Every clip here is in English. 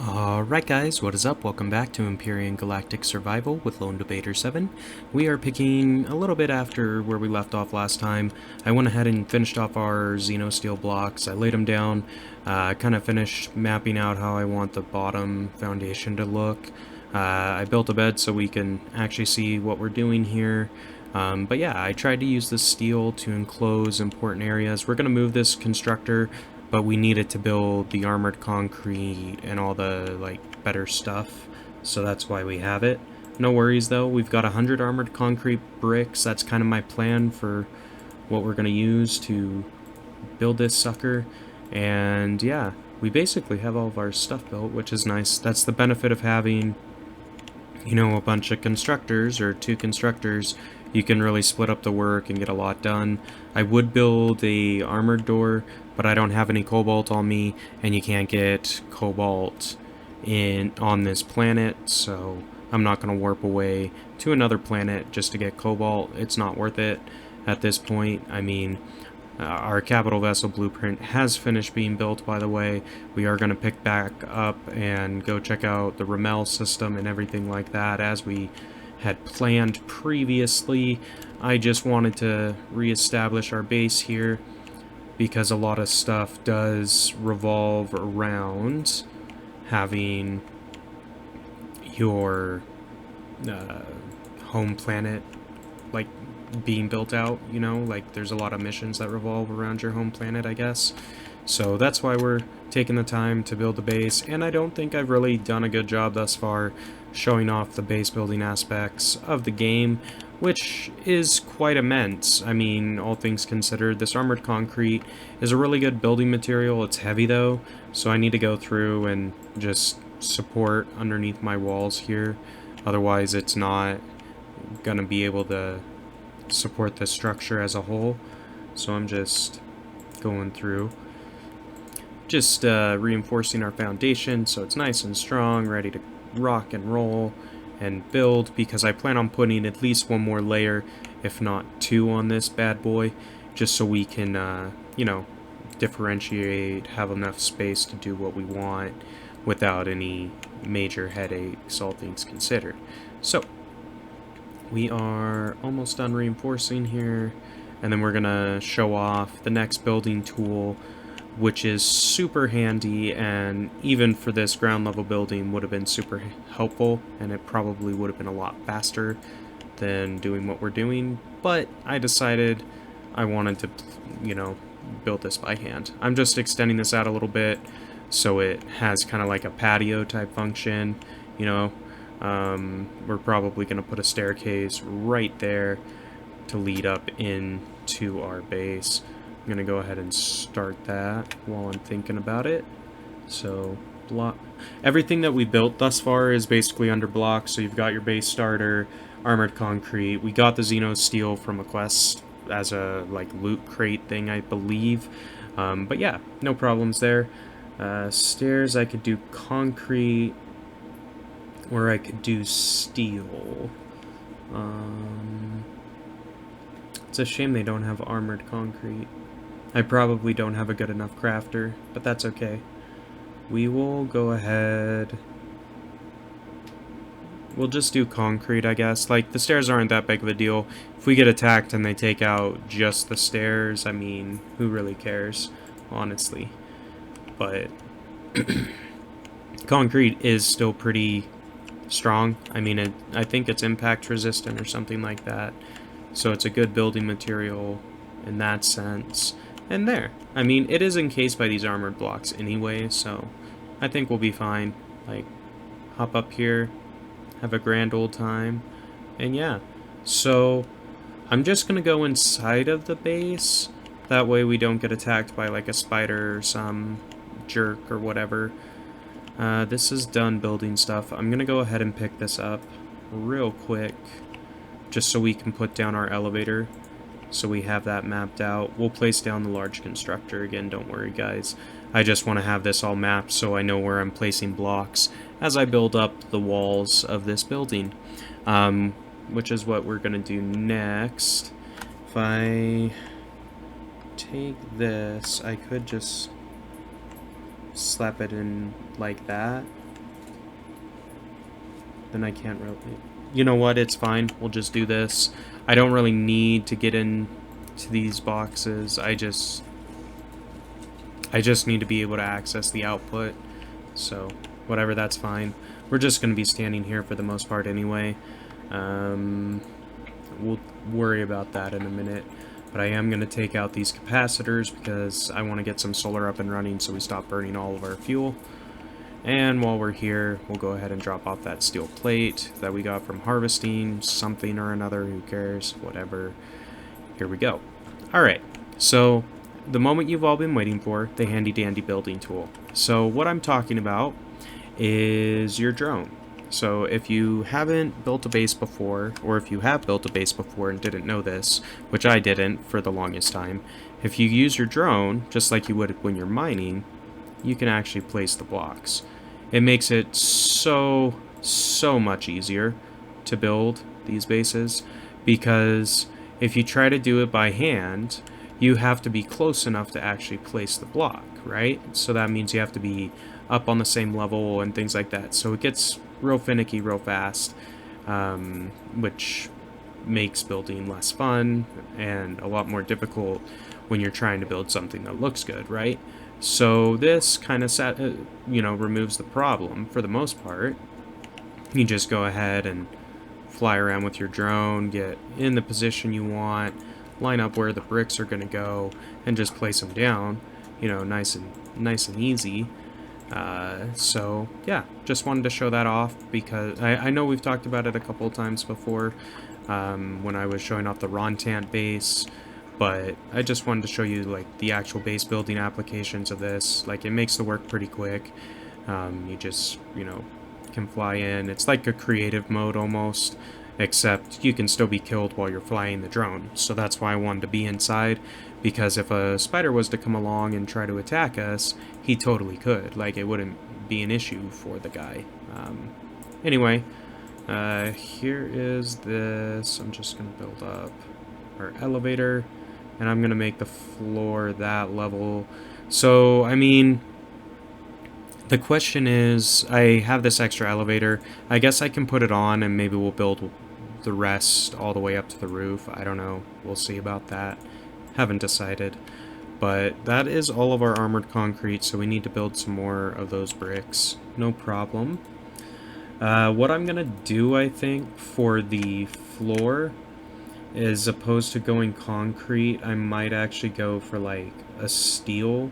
Alright guys, what is up? Welcome back to Empyrion Galactic Survival with LD7. We are picking a little bit after where we left off last time. I went ahead and finished off our Xenosteel blocks. I laid them down, kind of finished mapping out how I want the bottom foundation to look. I built a bed so we can actually see what we're doing here. But yeah, I tried to use the steel to enclose important areas. We're going to move this constructor, but we needed to build the armored concrete and all the better stuff, so that's why we have it. No worries though, we've got 100 armored concrete bricks. That's kind of my plan for what we're going to use to build this sucker. And yeah, we basically have all of our stuff built, which is nice. That's the benefit of having, you know, a bunch of constructors, or two constructors. You can really split up the work and get a lot done. I would build a armored door, but I don't have any cobalt on me, and you can't get cobalt on this planet, so I'm not going to warp away to another planet just to get cobalt. It's not worth it at this point. I mean, our capital vessel blueprint has finished being built, by the way. We are going to pick back up and go check out the Ramel system and everything like that as we had planned previously. I just wanted to reestablish our base here because a lot of stuff does revolve around having your home planet like being built out, you know, like there's a lot of missions that revolve around your home planet, I guess. So that's why we're taking the time to build the base, and I don't think I've really done a good job thus far showing off the base building aspects of the game, which is quite immense. I mean, all things considered, this armored concrete is a really good building material. It's heavy though, so I need to go through and just support underneath my walls here. Otherwise, it's not gonna be able to support the structure as a whole. So I'm just going through, just reinforcing our foundation so it's nice and strong, ready to rock and roll and build, because I plan on putting at least one more layer, if not two, on this bad boy, just so we can, you know, differentiate, have enough space to do what we want without any major headaches, all things considered. So we are almost done reinforcing here, and then we're gonna show off the next building tool, which is super handy, and even for this ground level building would have been super helpful, and it probably would have been a lot faster than doing what we're doing, but I decided I wanted to, you know, build this by hand. I'm just extending this out a little bit so it has kind of like a patio type function, you know. We're probably going to put a staircase right there to lead up into our base. I'm going to go ahead and start that while I'm thinking about it. So, everything that we built thus far is basically under blocks. So you've got your base starter, armored concrete. We got the Xenosteel from a quest as a loot crate thing, I believe. But yeah, no problems there. Stairs, I could do concrete, or I could do steel. It's a shame they don't have armored concrete. I probably don't have a good enough crafter, but that's okay. We will go ahead. We'll just do concrete, I guess. Like, the stairs aren't that big of a deal. If we get attacked and they take out just the stairs, I mean, who really cares, honestly? But concrete is still pretty strong. I mean, I think it's impact resistant or something like that. So it's a good building material in that sense. And there, I mean, it is encased by these armored blocks anyway, so I think we'll be fine. Like, hop up here, have a grand old time, and yeah. So I'm just gonna go inside of the base. That way we don't get attacked by like a spider or some jerk or whatever. This is done building stuff. I'm gonna go ahead and pick this up real quick, just so we can put down our elevator, so we have that mapped out. We'll place down the large constructor again, don't worry guys. I just want to have this all mapped so I know where I'm placing blocks as I build up the walls of this building, which is what we're gonna do next. If I take this, I could just slap it in like that, then I can't really... You know what? It's fine. We'll just do this. I don't really need to get into these boxes. I just need to be able to access the output. So, whatever, that's fine. We're just going to be standing here for the most part anyway. We'll worry about that in a minute. But I am going to take out these capacitors because I want to get some solar up and running so we stop burning all of our fuel. And while we're here, we'll go ahead and drop off that steel plate that we got from harvesting something or another. Who cares? Whatever. Here we go. Alright, so the moment you've all been waiting for, the handy dandy building tool. So what I'm talking about is your drone. So if you haven't built a base before, or if you have built a base before and didn't know this, which I didn't for the longest time, if you use your drone, just like you would when you're mining, you can actually place the blocks. It makes it so much easier to build these bases, because if you try to do it by hand, you have to be close enough to actually place the block, right? So that means you have to be up on the same level and things like that. So it gets real finicky real fast, which makes building less fun and a lot more difficult when you're trying to build something that looks good, right? So this kind of removes the problem for the most part. You just go ahead and fly around with your drone, get in the position you want, line up where the bricks are going to go, and just place them down, nice and easy. So yeah, just wanted to show that off because I know we've talked about it a couple of times before when I was showing off the Rontant base, but I just wanted to show you like the actual base building applications of this. Like, it makes the work pretty quick. You just can fly in. It's like a creative mode almost, except you can still be killed while you're flying the drone. So that's why I wanted to be inside, because if a spider was to come along and try to attack us, he totally could. Like, it wouldn't be an issue for the guy. Anyway, here is this. I'm just going to build up our elevator, and I'm going to make the floor that level. So, I mean, the question is, I have this extra elevator. I guess I can put it on and maybe we'll build the rest all the way up to the roof. I don't know. We'll see about that. Haven't decided. But that is all of our armored concrete, so we need to build some more of those bricks. No problem. What I'm going to do, I think, for the floor, as opposed to going concrete, I might actually go for like a steel,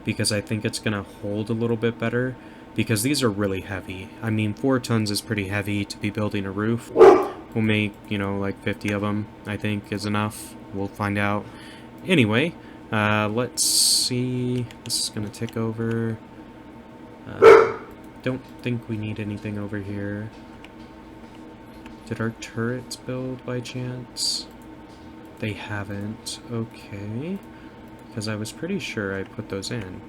because I think it's going to hold a little bit better, because these are really heavy. I mean, 4 tons is pretty heavy to be building a roof. We'll make, like 50 of them, I think, is enough. We'll find out. Anyway, let's see. This is going to tick over. Don't think we need anything over here. Did our turrets build by chance? They haven't. Okay. Because I was pretty sure I put those in.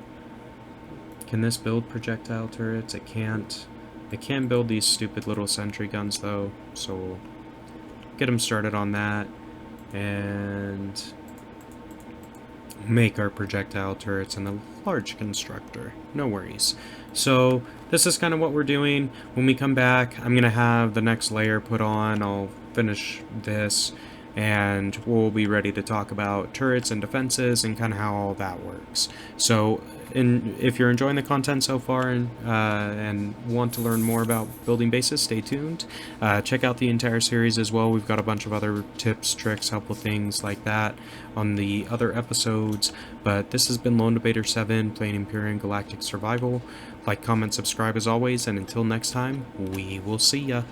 Can this build projectile turrets? It can't. It can build these stupid little sentry guns though, so we'll get them started on that and make our projectile turrets in the large constructor. No worries. So this is kind of what we're doing. When we come back, I'm going to have the next layer put on. I'll finish this, and we'll be ready to talk about turrets and defenses and kind of how all that works. So if you're enjoying the content so far and want to learn more about building bases, stay tuned. Check out the entire series as well. We've got a bunch of other tips, tricks, helpful things like that on the other episodes. But this has been LD7 playing Empyrion Galactic Survival. Like, comment, subscribe as always, and until next time, we will see ya.